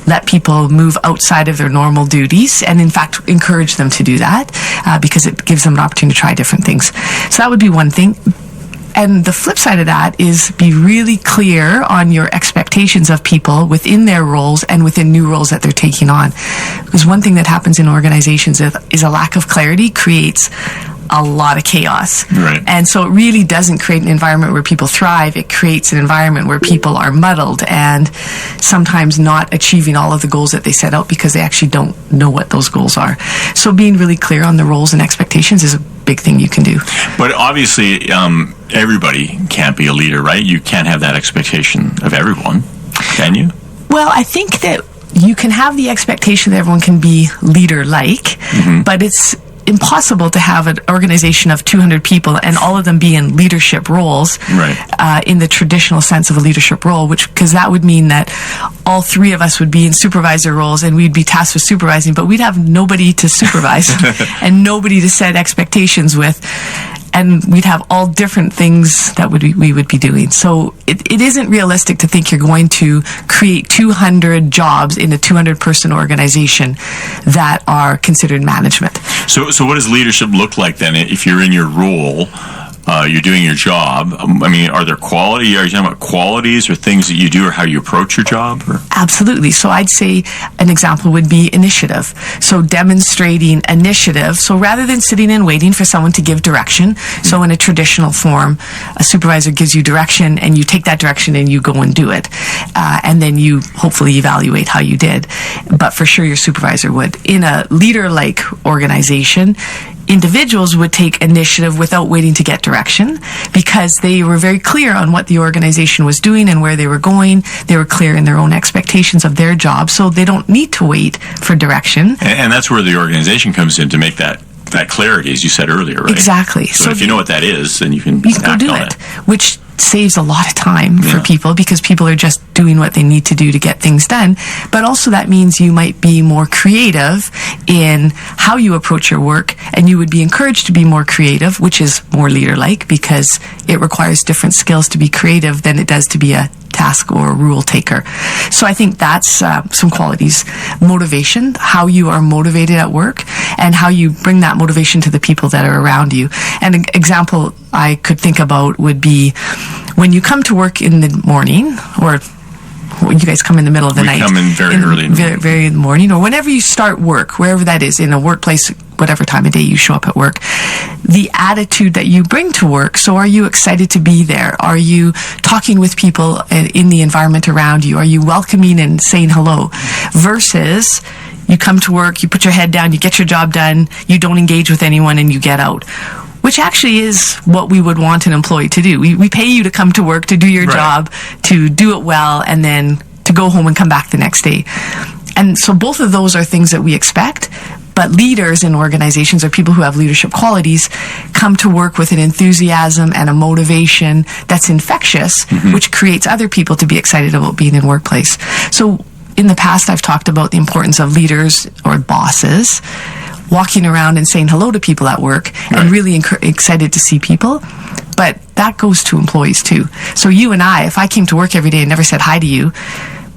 let people move outside of their normal duties and in fact encourage them to do that because it gives them an opportunity to try different things. So that would be one thing. And the flip side of that is be really clear on your expectations of people within their roles and within new roles that they're taking on. Because one thing that happens in organizations is a lack of clarity creates a lot of chaos. Right. And so it really doesn't create an environment where people thrive. It creates an environment where people are muddled and sometimes not achieving all of the goals that they set out because they actually don't know what those goals are. So being really clear on the roles and expectations is a big thing you can do. But obviously, everybody can't be a leader, right? You can't have that expectation of everyone, can you? Well, I think that you can have the expectation that everyone can be leader-like, but it's impossible to have an organization of 200 people and all of them be in leadership roles, right, in the traditional sense of a leadership role, because that would mean that all three of us would be in supervisor roles and we'd be tasked with supervising, but we'd have nobody to supervise and nobody to set expectations with. And we'd have all different things that we would be doing. So it isn't realistic to think you're going to create 200 jobs in a 200-person organization that are considered management. So what does leadership look like then if you're in your role? You're doing your job. I mean, are you talking about qualities or things that you do or how you approach your job? Or? Absolutely. So I'd say an example would be initiative. So demonstrating initiative. So rather than sitting and waiting for someone to give direction, so in a traditional form, a supervisor gives you direction and you take that direction and you go and do it. And then you hopefully evaluate how you did. But for sure your supervisor would. In a leader-like organization, individuals would take initiative without waiting to get direction because they were very clear on what the organization was doing and where they were going. They were clear in their own expectations of their job, so they don't need to wait for direction. And that's where the organization comes in to make that clarity, as you said earlier, right? Exactly. So if you know what that is, then you can go do it, which saves a lot of time for people because people are just doing what they need to do to get things done. But also that means you might be more creative in how you approach your work, and you would be encouraged to be more creative, which is more leader-like because it requires different skills to be creative than it does to be a task or a rule taker. So I think that's some qualities. Motivation, how you are motivated at work and how you bring that motivation to the people that are around you. And an example I could think about would be when you come to work in the morning, or you guys come in the middle of the night. We come in very early. Very in the morning, or whenever you start work, wherever that is, in a workplace, whatever time of day you show up at work, the attitude that you bring to work. So are you excited to be there? Are you talking with people in the environment around you? Are you welcoming and saying hello? Versus you come to work, you put your head down, you get your job done, you don't engage with anyone, and you get out. Which actually is what we would want an employee to do. We pay you to come to work, to do your job, to do it well, and then to go home and come back the next day. And so both of those are things that we expect, but leaders in organizations, or people who have leadership qualities, come to work with an enthusiasm and a motivation that's infectious, which creates other people to be excited about being in workplace. So in the past, I've talked about the importance of leaders or bosses walking around and saying hello to people at work and really excited to see people. But that goes to employees too. So you and I, if I came to work every day and never said hi to you,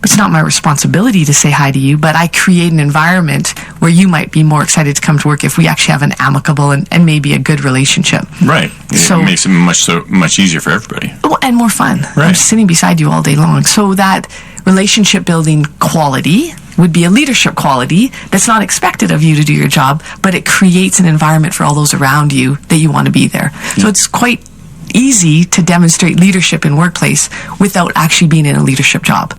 it's not my responsibility to say hi to you, but I create an environment where you might be more excited to come to work if we actually have an amicable and maybe a good relationship. Right. So it makes it much easier for everybody. And more fun. Right. I'm sitting beside you all day long. So that relationship building quality would be a leadership quality that's not expected of you to do your job, but it creates an environment for all those around you that you want to be there. So it's quite easy to demonstrate leadership in workplace without actually being in a leadership job.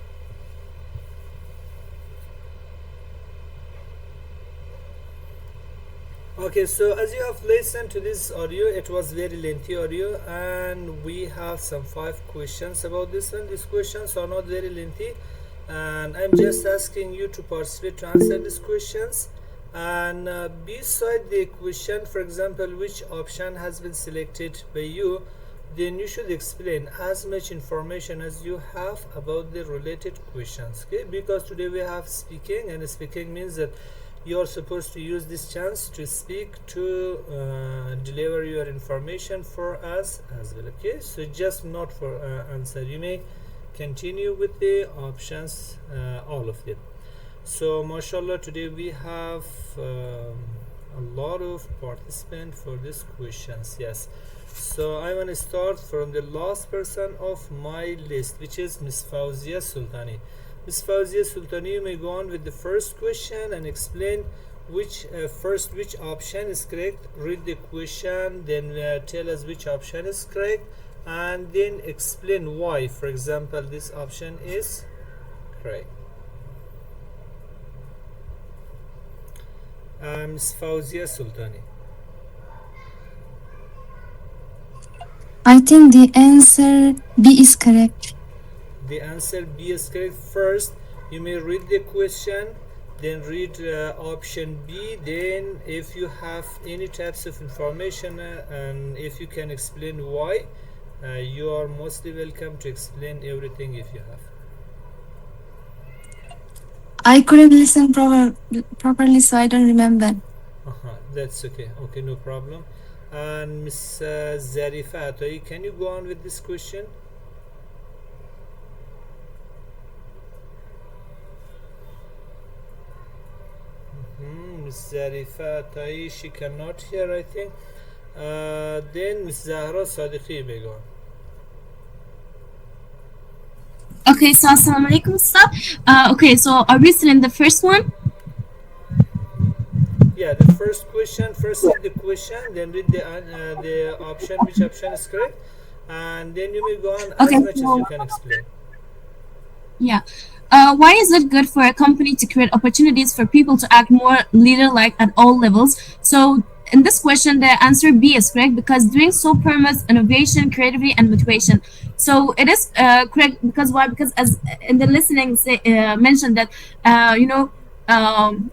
Okay, so as you have listened to this audio, it was very lengthy audio, and we have some 5 questions about this one. These questions are not very lengthy, and I'm just asking you to participate to answer these questions. And beside the question, for example, which option has been selected by you, then you should explain as much information as you have about the related questions. Okay, because today we have speaking, and speaking means that you're supposed to use this chance to speak, to deliver your information for us as well. Okay, so just not for answer. You may continue with the options, all of them. So mashallah, today we have a lot of participants for these questions. Yes, so I want to start from the last person of my list, which is Miss Fauzia Sultani. Miss Fauzia Sultani, you may go on with the first question and explain which option is correct. Read the question, then tell us which option is correct, and then explain why, for example, this option is correct. Ms. Fauzia Sultani. I think the answer B is correct. The answer B is correct. First, you may read the question, then read option B. Then, if you have any types of information and if you can explain why, you are mostly welcome to explain everything if you have. I couldn't listen properly, so I don't remember. That's okay. Okay, no problem. And Miss Zarifa Atai, can you go on with this question? Miss Zarifa Atai, she cannot hear, I think. Then Miss Zahra Sadiqi may go on. Okay, so assalamu alaikum, sir. Okay, so are we still in the first one? Yeah, the first question. First read the question, then read the option, which option is correct, and then you may go on as much as you can explain. Yeah. Why is it good for a company to create opportunities for people to act more leader-like at all levels? So in this question, the answer B is correct because doing so promotes innovation, creativity, and motivation. So it is correct because why? Because as in the listening mentioned that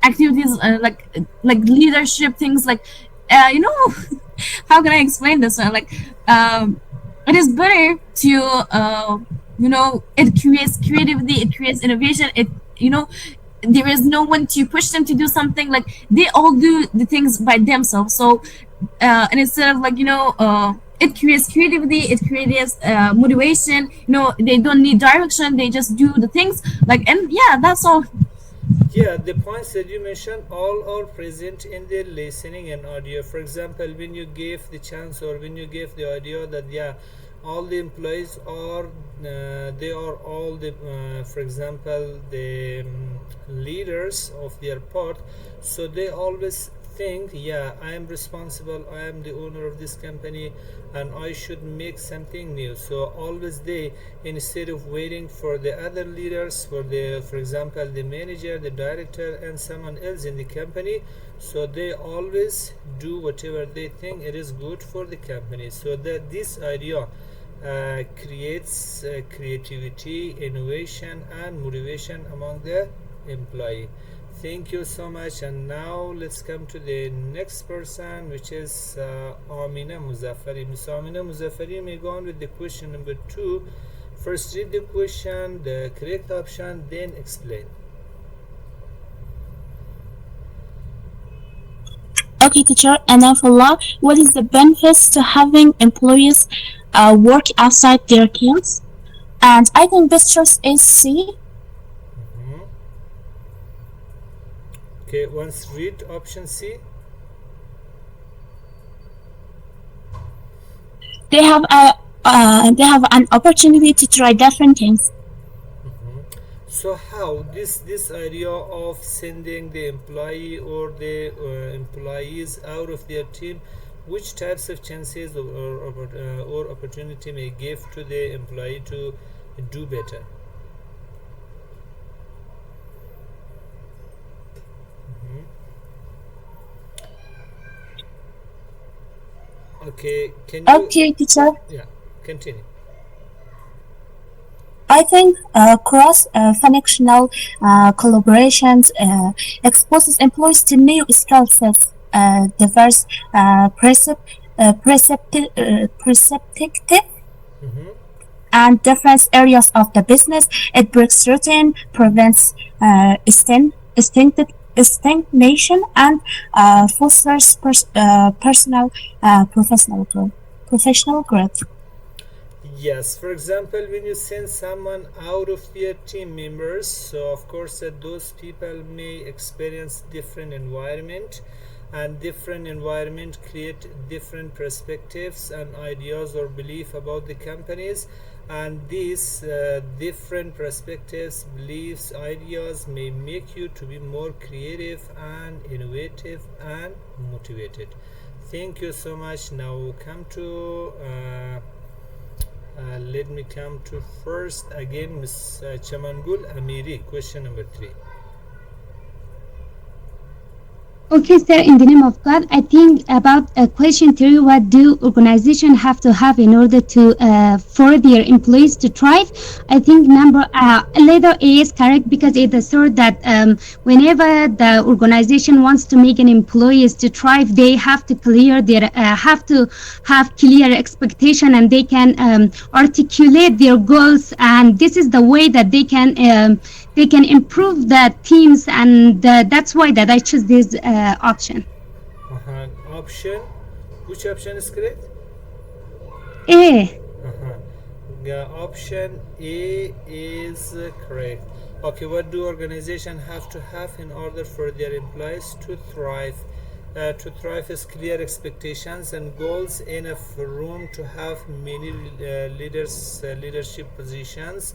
activities like leadership things like how can I explain this one? Like it is better to it creates creativity, it creates innovation. There is no one to push them to do something. Like they all do the things by themselves. So and instead of it creates creativity, it creates motivation. They don't need direction, they just do the things and yeah, that's all. Yeah, the points that you mentioned all are present in the listening and audio. For example, when you gave the chance or when you gave the audio that all the employees are they are all the for example the leaders of their part, so they always think I am responsible, I am the owner of this company and I should make something new. So always they, instead of waiting for the other leaders, for example the manager, the director and someone else in the company, so they always do whatever they think it is good for the company. So that this idea creates creativity, innovation and motivation among the employee. Thank you so much. And now let's come to the next person, which is Amina Muzaffari. Ms. Amina Muzaffari may go on with the question number 2. First read the question, the correct option, then explain. Okay, teacher. And now for law, what is the benefits to having employees work outside their camps? And I think best choice is C. Okay, once read option C. They have an opportunity to try different things. So how this idea of sending the employee or the employees out of their team, which types of chances or opportunity may give to the employee to do better? Okay, can you? Okay, teacher. Yeah, continue. I think cross-functional collaborations exposes employees to new skill sets, diverse perspective, and different areas of the business. It breaks routine, prevents stagnation, and fosters professional growth. Yes, for example, when you send someone out of their team members, so of course that those people may experience different environment, and different environment create different perspectives and ideas or belief about the companies, and these different perspectives, beliefs, ideas may make you to be more creative and innovative and motivated. Thank you so much. Now come to let me come to first again Miss Chamangul Amiri, question number 3. Okay, sir, in the name of God, I think about question three, what do organizations have to have in order to for their employees to thrive? I think letter A is correct because it asserts that whenever the organization wants to make an employees to thrive, they have to clear their have to have clear expectation, and they can articulate their goals, and this is the way that they can improve the teams, and that's why that I choose this option. Option, which option is correct? A. uh-huh. Yeah, option A is correct. Okay, what do organizations have to have in order for their employees to thrive? To thrive is clear expectations and goals, enough room to have many leadership positions,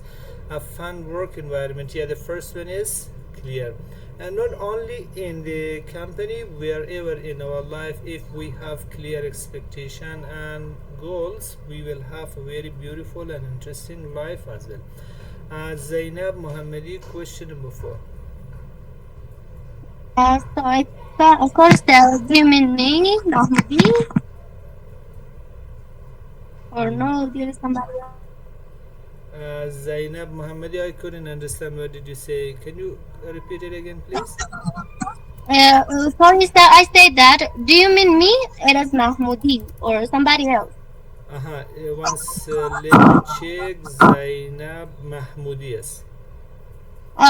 a fun work environment. Yeah, the first one is clear. And not only in the company, wherever in our life, if we have clear expectation and goals, we will have a very beautiful and interesting life as well. Zainab Mohammadi, question number 4. So I thought, of course, do you mean me, not me, or no? There is somebody else. Zainab Mohammadi, I couldn't understand what did you say. Can you repeat it again, please? Sorry, sir. I said that. Do you mean me? It is Mahmoudi or somebody else. Once let me check. Zainab Mahmoudi, yes.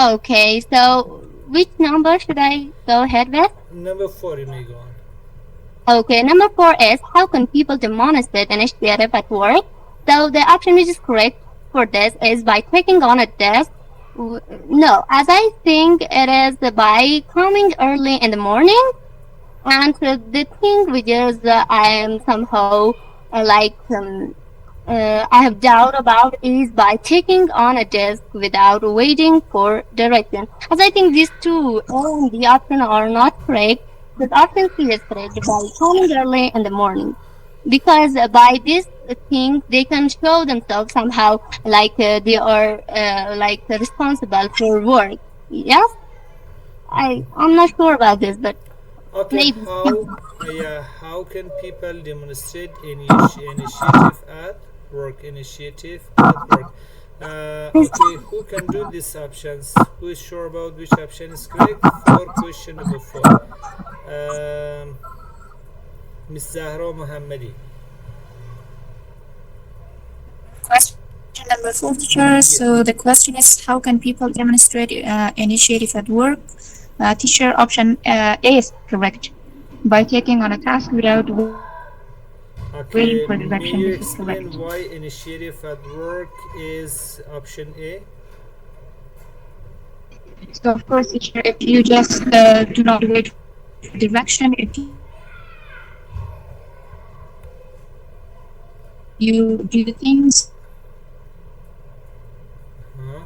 Okay. So which number should I go ahead with? Number 4, you may go on. Okay. Number 4 is how can people demonstrate initiative at work? So the option which is correct for this is by clicking on a desk. No, as I think it is by coming early in the morning. And the thing which is I am somehow I have doubt about is by taking on a desk without waiting for direction. As I think these two and the option are not correct. The option C is correct by coming early in the morning. Because by this thing they can show themselves somehow they are responsible for work. Yes, I'm not sure about this, but Okay, maybe. how can people demonstrate initiative at work? Initiative at work. Okay, who can do these options? Who is sure about which option is correct for question number 4? Miss Zahra Mohammadi. Question number 4, teacher. Yeah. So the question is, how can people demonstrate initiative at work? Teacher, option A is correct. By taking on a task without waiting for direction, this is correct. Okay, may you explain why initiative at work is option A? So of course, teacher, if you just do not wait for direction, if you do things Huh?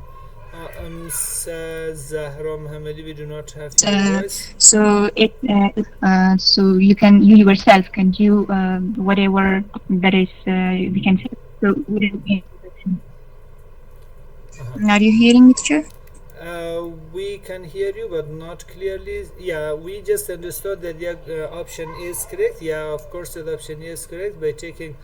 Zahra Mohammadi, we do not have your voice. so you yourself can do whatever that is we can say. So are you hearing me, teacher? We can hear you, but not clearly. Yeah, we just understood that the option is correct. Yeah, of course, the option is correct. By taking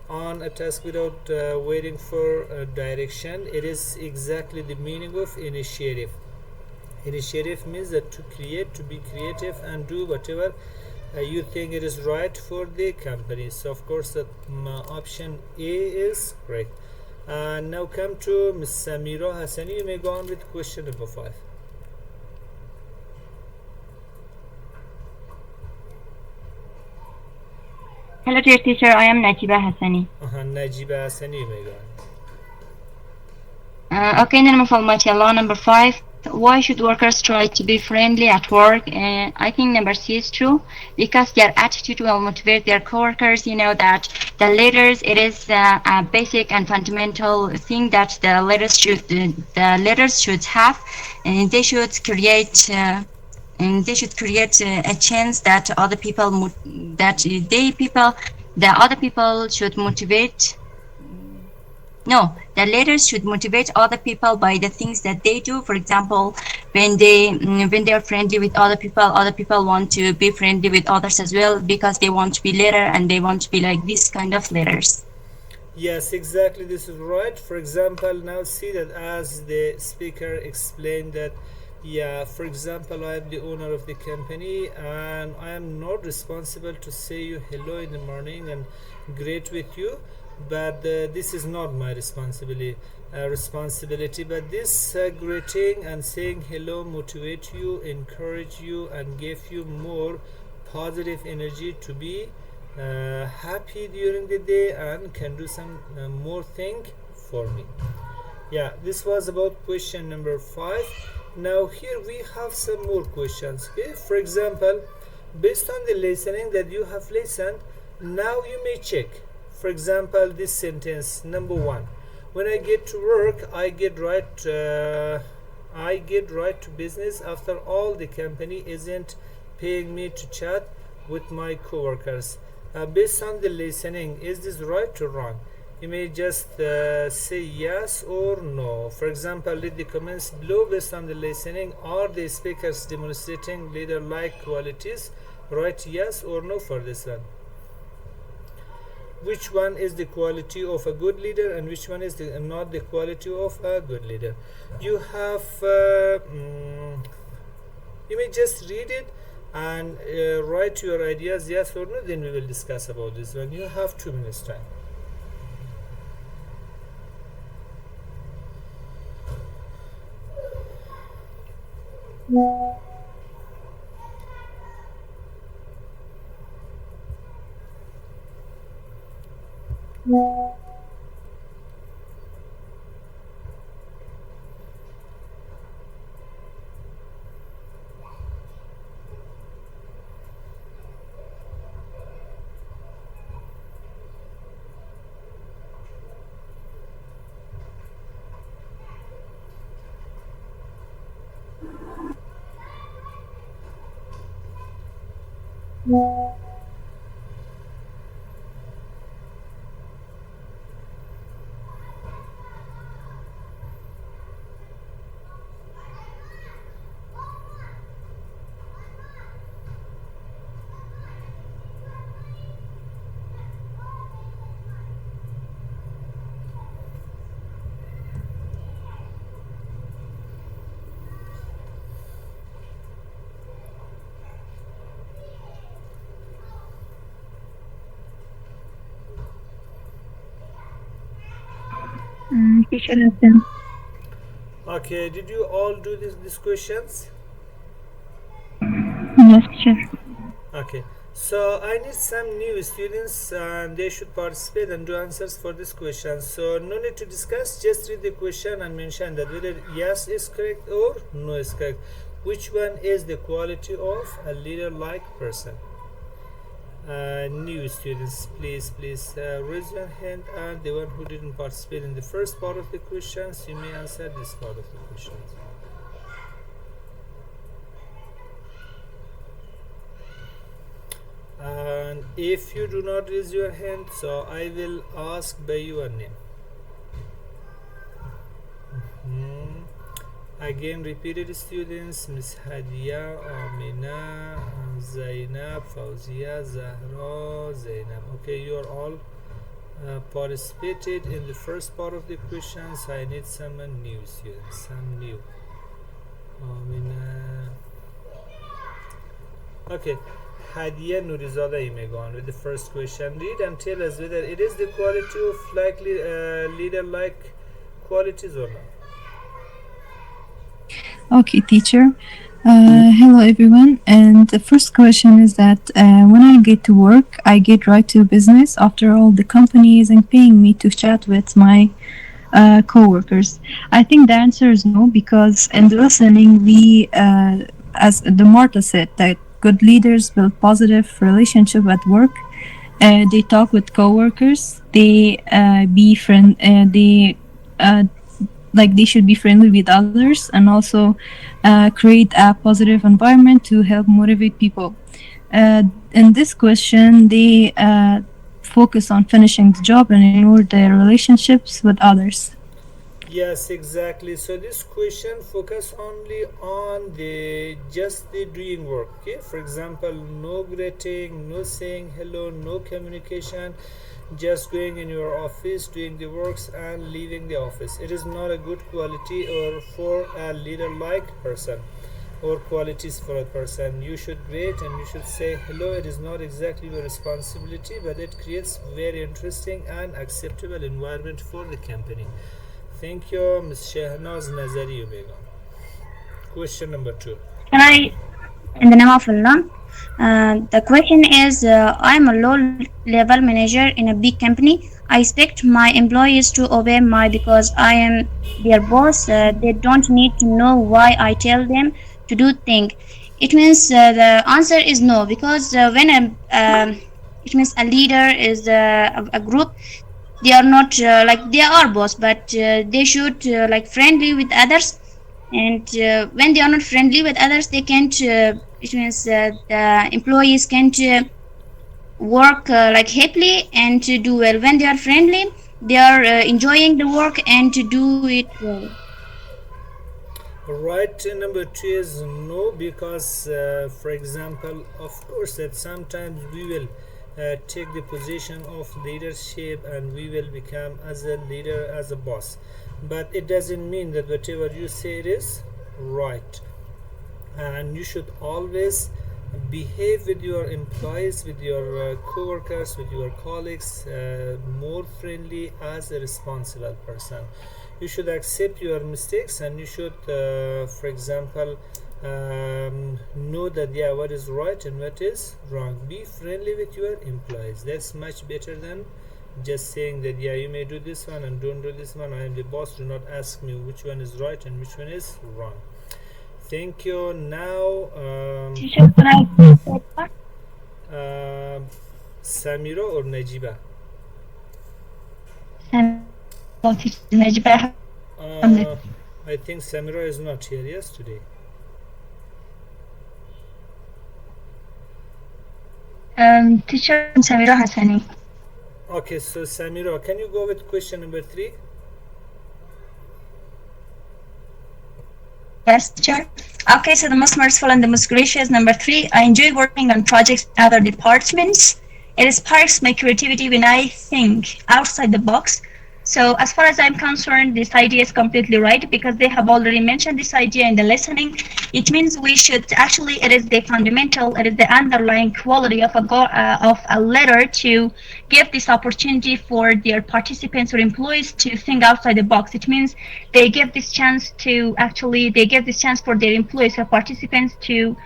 on a task without waiting for direction, it is exactly the meaning of initiative. Initiative means that to create, to be creative, and do whatever you think it is right for the company. So, of course, that option A is correct. Now come to Ms. Samira Hassani. You may go on with question number 5. Hello, dear teacher. I am Najiba Hassani. Najiba Hassani, you may go on. Okay, number law number 5. Why should workers try to be friendly at work? I think number C is true because their attitude will motivate their coworkers. You know that the leaders, it is a basic and fundamental thing that the leaders should have, and they should create. And they should create a chance that other people the other people should motivate. No, the leaders should motivate other people by the things that they do. For example, when they are friendly with other people want to be friendly with others as well because they want to be leader and they want to be like this kind of leaders. Yes, exactly. This is right. For example, now see that as the speaker explained that, yeah, for example, I am the owner of the company and I am not responsible to say you hello in the morning and greet with you, but this is not my responsibility. But this greeting and saying hello motivate you, encourage you, and give you more positive energy to be happy during the day and can do some more thing for me. Yeah, this was about question number 5. Now here we have some more questions. Okay, for example, based on the listening that you have listened, now you may check. For example, this sentence number 1: when I get to work, I get right to business. After all, the company isn't paying me to chat with my coworkers. Based on the listening, is this right or wrong? You may just say yes or no. For example, read the comments below. Based on the listening, are the speakers demonstrating leader-like qualities? Write yes or no for this one. Which one is the quality of a good leader and which one is not the quality of a good leader? You have you may just read it and write your ideas yes or no, then we will discuss about this one. You have 2 minutes time. Teacher has done. Okay, did you all do these questions? Yes, teacher. Okay, so I need some new students and they should participate and do answers for this question. So no need to discuss, just read the question and mention that whether yes is correct or no is correct. Which one is the quality of a leader-like person? New students, please raise your hand, and the one who didn't participate in the first part of the questions, you may answer this part of the questions. And if you do not raise your hand, so I will ask by your name. Again, repeated students: Miss Hadia, Amina, Zainab, Fauzia, Zahra, Zainab. Okay, you are all participated in the first part of the questions. I need someone new students, some new. Amina. Okay, Hadia Nurizada, you may go on with the first question. Read and tell us whether it is the quality of leader-like qualities or not. Okay, teacher. Hello, everyone. And the first question is that when I get to work, I get right to business. After all, the company isn't paying me to chat with my coworkers? I think the answer is no, because in the listening, as the Marta said, that good leaders build positive relationship at work. They talk with coworkers. They be friend. They like they should be friendly with others, and also create a positive environment to help motivate people. In this question, they focus on finishing the job and ignore their relationships with others. Yes, exactly. So this question focus only on the just the doing work. Okay, for example, no greeting, no saying hello, no communication, just going in your office, doing the works and leaving the office. It is not a good quality or for a leader like person or qualities for a person. You should wait and you should say hello. It is not exactly your responsibility, but it creates very interesting and acceptable environment for the company. Thank you, Ms. Shehnaz Nazari Begum. Question number 2. Can I, in the name of Allah, the question is I'm a low level manager in a big company. I expect my employees to obey my because I am their boss. They don't need to know why I tell them to do things. It means the answer is no, because when it means a leader is a group, they are not like they are boss, but they should like friendly with others. And when they are not friendly with others, they can't it means the employees can't work like happily and to do well. When they are friendly, they are enjoying the work and to do it well. Right, number 2 is no, because for example, of course, that sometimes we will take the position of leadership and we will become as a leader, as a boss, but it doesn't mean that whatever you say it is right. And you should always behave with your employees, with your co-workers, with your colleagues more friendly as a responsible person. You should accept your mistakes and you should for example know that yeah, what is right and what is wrong. Be friendly with your employees. That's much better than just saying that yeah, you may do this one and don't do this one. I am the boss, do not ask me which one is right and which one is wrong. Thank you. Now Teacher, can I Samira or Najiba? Najib, I think Samira is not here. Yes, today. Teacher Samira Hassani. Okay, so Samira, can you go with question number 3? Yes, teacher. Okay, so the most merciful and the most gracious, number 3, I enjoy working on projects in other departments. It sparks my creativity when I think outside the box. So as far as I'm concerned, this idea is completely right, because they have already mentioned this idea in the listening. It means we should actually, it is the fundamental, it is the underlying quality of a leader to give this opportunity for their participants or employees to think outside the box. It means they give this chance for their employees or participants to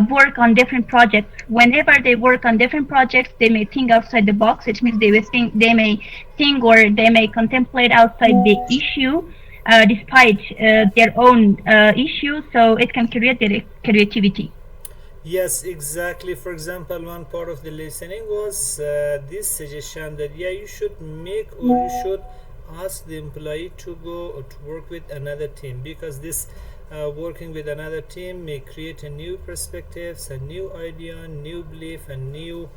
work on different projects. Whenever they work on different projects, they may think outside the box. It means they may think or they may contemplate outside the issue, despite their own issue. So it can create their creativity. Yes, exactly. For example, one part of the listening was this suggestion that yeah, you should make or you should ask the employee to go or to work with another team, because this working with another team may create a new perspectives, a new idea, new belief, and new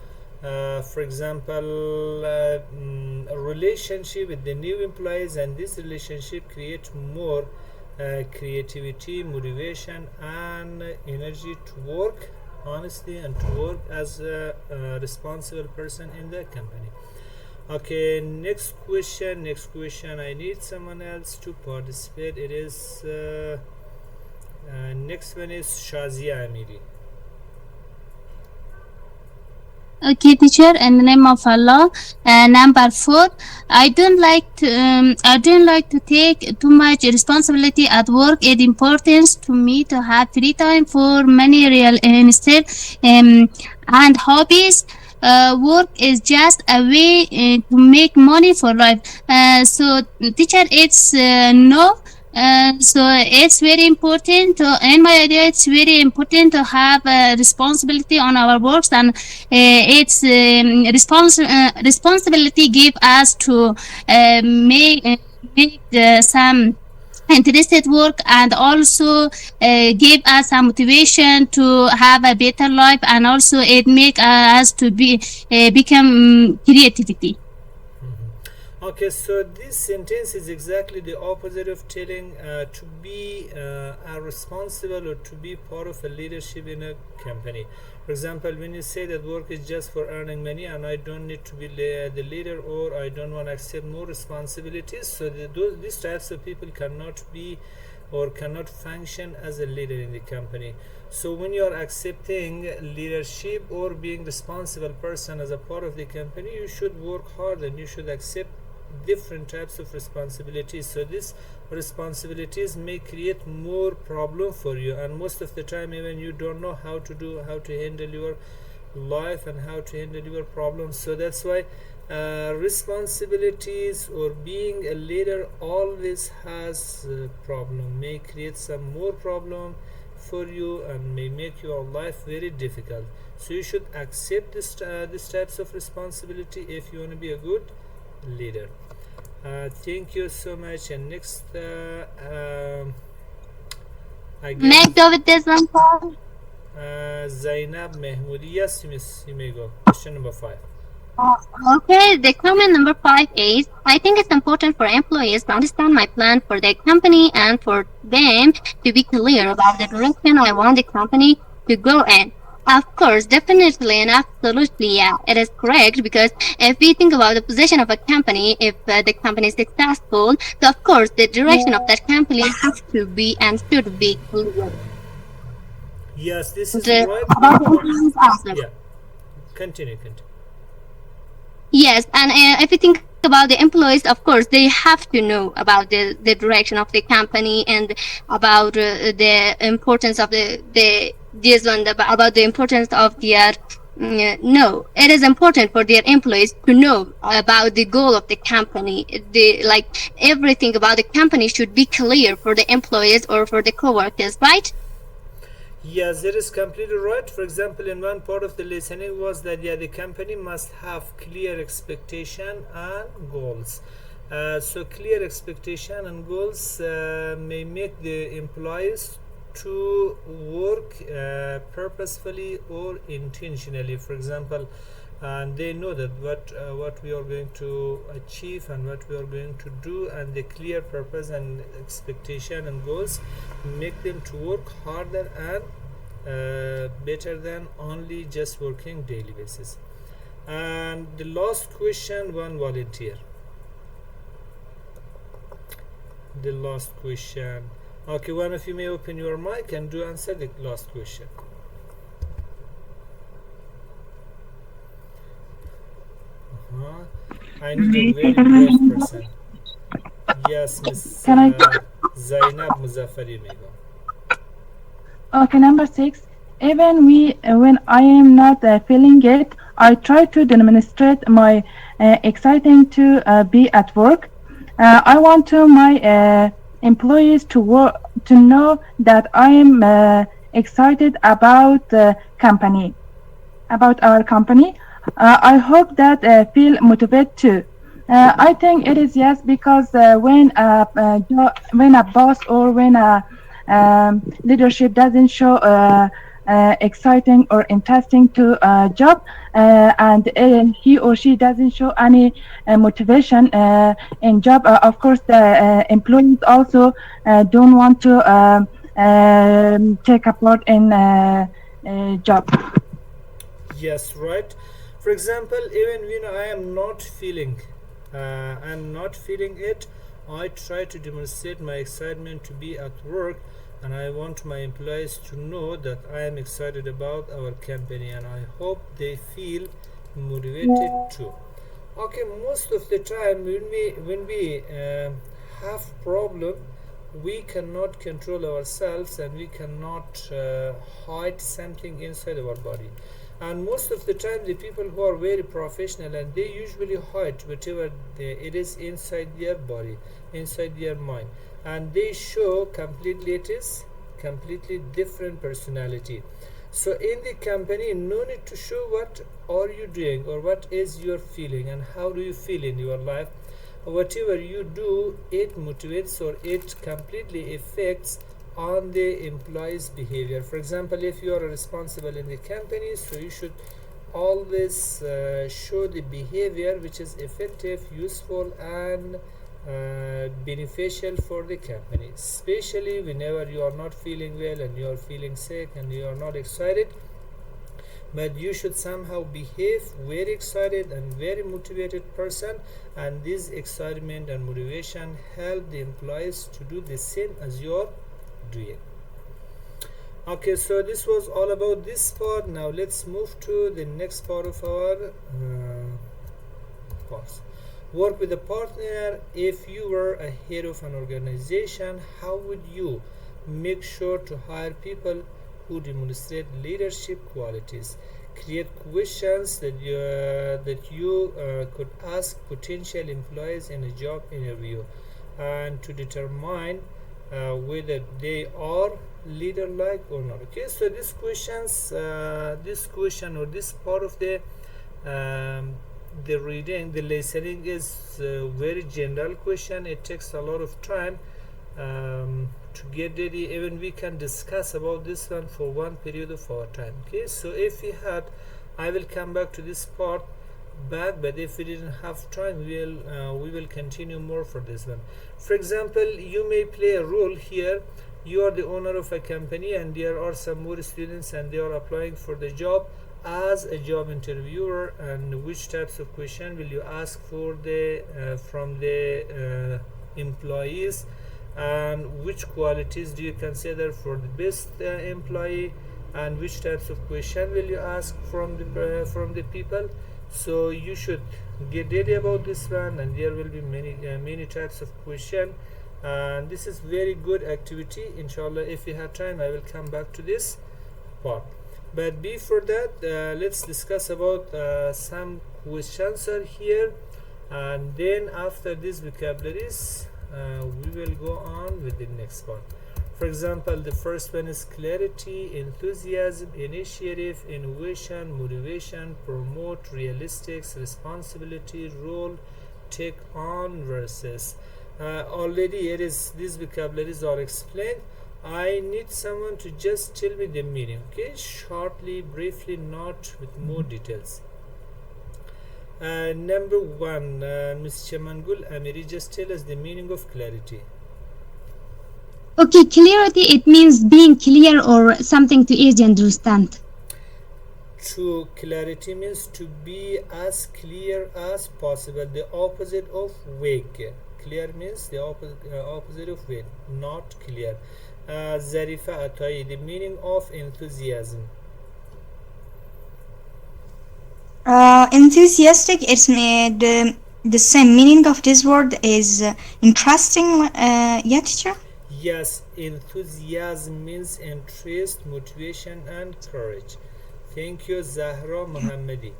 for example a relationship with the new employees, and this relationship create more creativity, motivation, and energy to work honestly and to work as a responsible person in the company. Okay, next question. I need someone else to participate. It is next one is Shazia Amiri. Okay, teacher, in the name of Allah. Number 4, I don't like to take too much responsibility at work. It's important to me to have free time for many real instead and hobbies. work is just a way to make money for life. So teacher, it's no. So it's very important to, in my idea, it's very important to have responsibility on our works, and it's responsibility give us to make some interested work, and also give us a motivation to have a better life, and also it make us to be become creativity. Okay, so this sentence is exactly the opposite of telling to be a responsible or to be part of a leadership in a company. For example, when you say that work is just for earning money and I don't need to be the leader, or I don't want to accept more responsibilities, so these types of people cannot be or cannot function as a leader in the company. So when you are accepting leadership or being responsible person as a part of the company, you should work hard and you should accept different types of responsibilities. So these responsibilities may create more problem for you, and most of the time even you don't know how to handle your life and how to handle your problems. So that's why responsibilities or being a leader always has problem, may create some more problem for you and may make your life very difficult. So you should accept these types of responsibility if you want to be a good leader. Thank you so much. And next, I guess, Make go with this one, Paul. Zainab Mehmoodi. Yes, you may go. Question number 5. Okay, the comment number 5 is, I think it's important for employees to understand my plan for their company and for them to be clear about the direction I want the company to go in. Of course, definitely and absolutely, yeah, it is correct, because if we think about the position of a company, if the company is successful, so of course the direction of that company has to be and should be clear. Yes, this is The, right. about the employees also. Yeah, continue. Yes, and if you think about the employees, of course, they have to know about the direction of the company and about the importance of the this one about the importance of their. No, it is important for their employees to know about the goal of the company. The like everything about the company should be clear for the employees or for the coworkers, right? Yes, that is completely right. For example, in one part of the listening was that the company must have clear expectation and goals. So clear expectation and goals may make the employees to work purposefully or intentionally. For example, and they know that what we are going to achieve and what we are going to do, and the clear purpose and expectation and goals make them to work harder and better than only just working daily basis. And the last question, one volunteer. The last question. Okay, one of you may open your mic and do answer the last question. I need a very brave person. Yes, Miss Can I? Zainab Muzaffari may go. Okay, number 6. Even when I am not feeling it, I try to demonstrate my exciting to be at work. I want to my employees to know that I am excited about about our company. I hope that feel motivated too. I think it is yes, because when a boss or when a leadership doesn't show exciting or interesting to a job, and he or she doesn't show any motivation in job, of course the employees also don't want to take a part in job. Yes, right. For example, even when I am not feeling it, I try to demonstrate my excitement to be at work, and I want my employees to know that I am excited about our company, and I hope they feel motivated too. Okay, most of the time when we have problem, we cannot control ourselves and we cannot hide something inside our body. And most of the time the people who are very professional, and they usually hide whatever it is inside their body, inside their mind, and they show completely, it is completely different personality. So in the company, no need to show what are you doing or what is your feeling and how do you feel in your life. Whatever you do, it motivates or it completely affects on the employees behavior. For example, if you are responsible in the company, so you should always show the behavior which is effective, useful, and beneficial for the company, especially whenever you are not feeling well and you are feeling sick and you are not excited, but you should somehow behave very excited and very motivated person, and this excitement and motivation help the employees to do the same as you are doing. Okay, so this was all about this part. Now let's move to the next part of our parts. Work with a partner. If you were a head of an organization, how would you make sure to hire people who demonstrate leadership qualities? Create questions that you could ask potential employees in a job interview, and to determine whether they are leader-like or not. Okay, so this question or this part of the reading, the listening is a very general question. It takes a lot of time to get ready. Even we can discuss about this one for one period of our time. Okay, so if we had, I will come back to this part back, but if we didn't have time, we will continue more for this one. For example, you may play a role here. You are the owner of a company and there are some more students and they are applying for the job as a job interviewer, and which types of question will you ask for the from the employees, and which qualities do you consider for the best employee, and which types of question will you ask from the people. So you should get ready about this one, and there will be many types of question, and this is very good activity. Inshallah, if we have time, I will come back to this part. But before that, let's discuss about some questions are here, and then after these vocabularies we will go on with the next part. For example, the first one is clarity, enthusiasm, initiative, innovation, motivation, promote, realistics, responsibility, role, take on, versus. Already it is, these vocabularies are explained. I need someone to just tell me the meaning, okay, shortly, briefly, not with more details. Number one, Ms. Chamangul Amiri, just tell us the meaning of clarity. Okay, clarity, it means being clear or something to easily understand. True, clarity means to be as clear as possible, the opposite of vague. Clear means the opposite of vague, not clear. Zarifa Atai, the meaning of enthusiasm. Enthusiastic, it's made the same meaning of this word is interesting, yeah, teacher? Yes, enthusiasm means interest, motivation, and courage. Thank you, Zahra Mohammadi.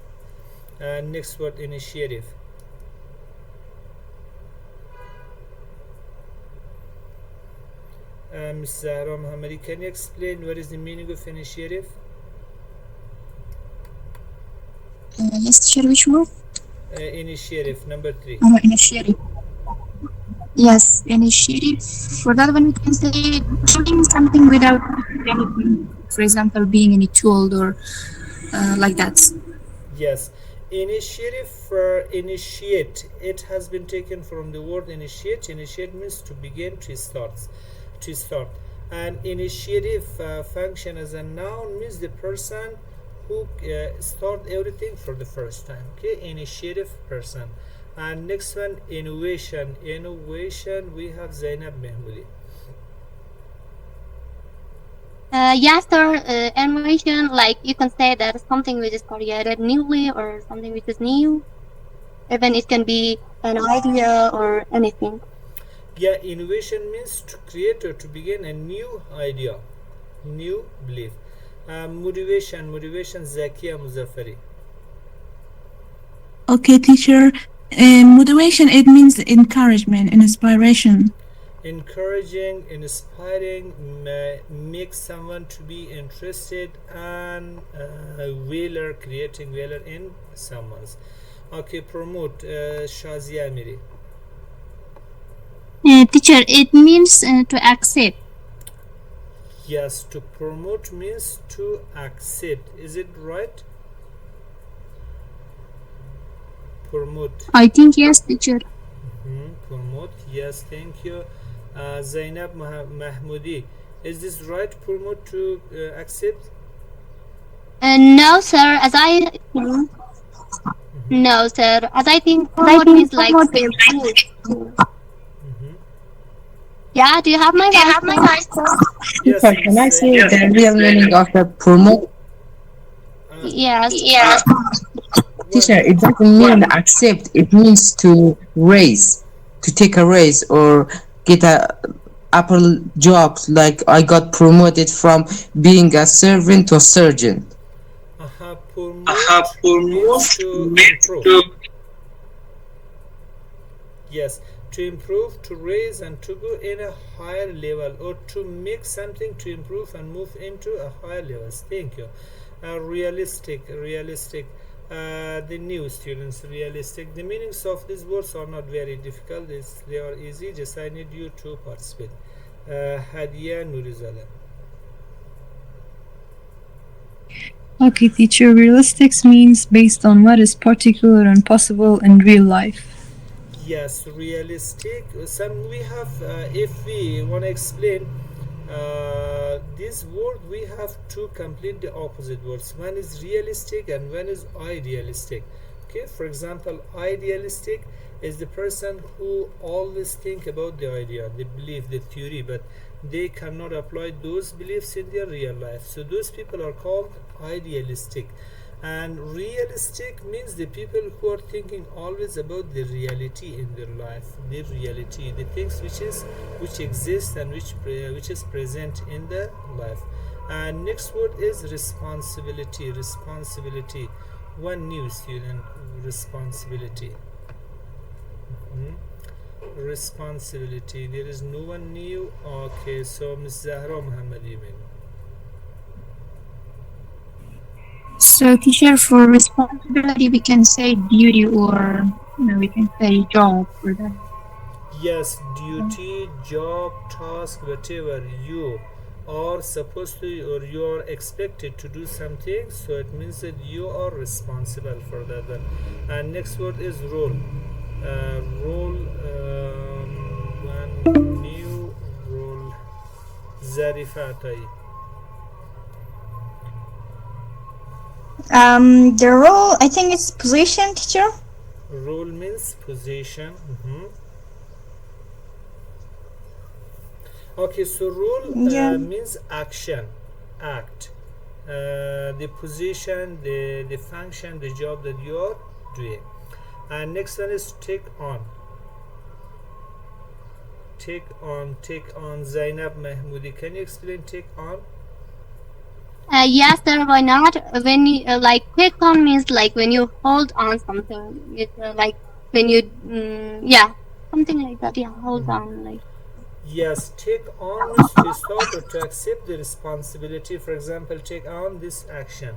Next word, initiative. Ms. Zahra Mohammadi, can you explain what is the meaning of initiative? Yes, teacher, which word? Initiative, number 3. Initiative. Yes, initiative. For that one, we can say doing something without anything. For example, being any tool or like that. Yes, initiative for initiate. It has been taken from the word initiate. Initiate means to begin, to start. And initiative function as a noun means the person who start everything for the first time. Okay, initiative person. And next one, innovation. Innovation, we have Zainab Mehmoudi. Yes, sir. Innovation, like you can say that something which is created newly or something which is new. Even it can be an idea or anything. Yeah, innovation means to create or to begin a new idea, new belief. Motivation Zakia Muzaffari. Okay, teacher. Motivation, it means encouragement and inspiration. Encouraging, inspiring, make someone to be interested and wheeler, creating wheeler in someone's. Okay, promote Shazia Amiri. Teacher, it means to accept. Yes, to promote means to accept. Is it right? Promote. I think yes, teacher. Promote. Yes, thank you. Zainab Mahmoudi. Is this right? Promote to accept? No, sir. No, sir. As I think, promote means like to improve. Mhm. Yeah. Do you have my voice, sir? Yes, Teacher, can I Miss say Zainab. the real meaning of the promote? Yes. Teacher, What? it doesn't mean accept. It means to raise, to take a raise or get a upper job. Like I got promoted from being a servant to a surgeon. Promote means to improve. Yes, to improve, to raise, and to go in a higher level, or to make something to improve and move into a higher levels. Thank you. Realistic. The new students, realistic. The meanings of these words are not very difficult. They are easy. Just I need you to participate. Hadia Nurizada. Okay, teacher. Realistics means based on what is particular and possible in real life. Yes, realistic. Some we have. If we want to explain this word, we have two completely opposite words. One is realistic and one is idealistic. Okay, for example, idealistic is the person who always think about the idea, the belief, the theory, but they cannot apply those beliefs in their real life. So those people are called idealistic. And realistic means the people who are thinking always about the reality in their life, the reality, the things which exist and which is present in the life. And next word is responsibility. One new student. Responsibility. Responsibility. There is no one new. Okay, so Ms. Zahra Muhammad Yemen. So, teacher, for responsibility, we can say duty or we can say job for that. Yes, duty, job, task, whatever you are supposed to or you are expected to do something, so it means that you are responsible for that one. And next word is role. Role, one new role. Zarifatai. The role, I think it's position, teacher. Role means position. Okay, so role means action, act. The position, the function, the job that you are doing. And next one is take on. Take on. Zainab Mahmoudi, can you explain take on? Yes, sir. Why not? When you like quick on means like when you hold on something. It's like when you something like that. Yeah, hold on like. Yes, take on means to start or to accept the responsibility. For example, take on this action.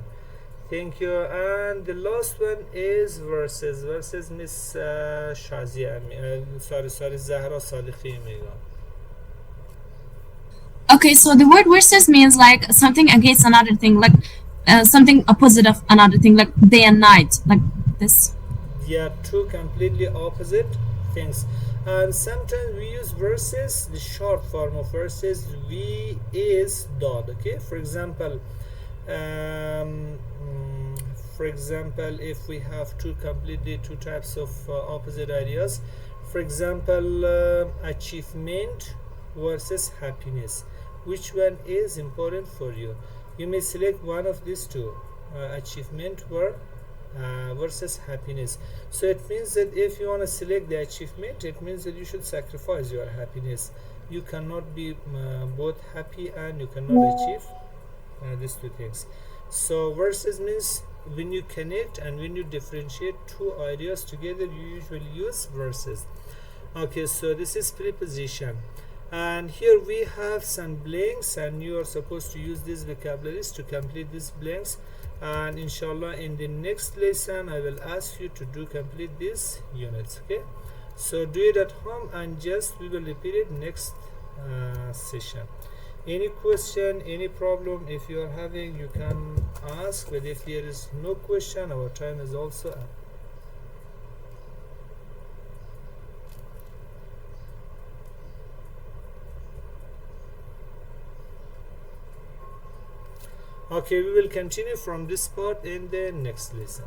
Thank you. And the last one is versus. Versus Miss Shazia. Sorry, Zahra Sadiqi Mega. Okay, so the word versus means like something against another thing, like something opposite of another thing, like day and night, like this. They are two completely opposite things. And sometimes we use versus. The short form of versus V is dot. Okay, for example, if we have two types of opposite ideas, for example, achievement versus happiness, which one is important for you? You may select one of these two, achievement versus happiness. So it means that if you want to select the achievement, it means that you should sacrifice your happiness. You cannot be both happy and you cannot achieve these two things. So versus means when you connect and when you differentiate two ideas together, you usually use versus. Okay, so this is preposition, and here we have some blanks, and you are supposed to use these vocabularies to complete these blanks. And inshallah in the next lesson I will ask you to complete these units. Okay, so do it at home and just we will repeat it next session. Any question, any problem if you are having, you can ask, but if there is no question, our time is also up. Okay, we will continue from this part in the next lesson.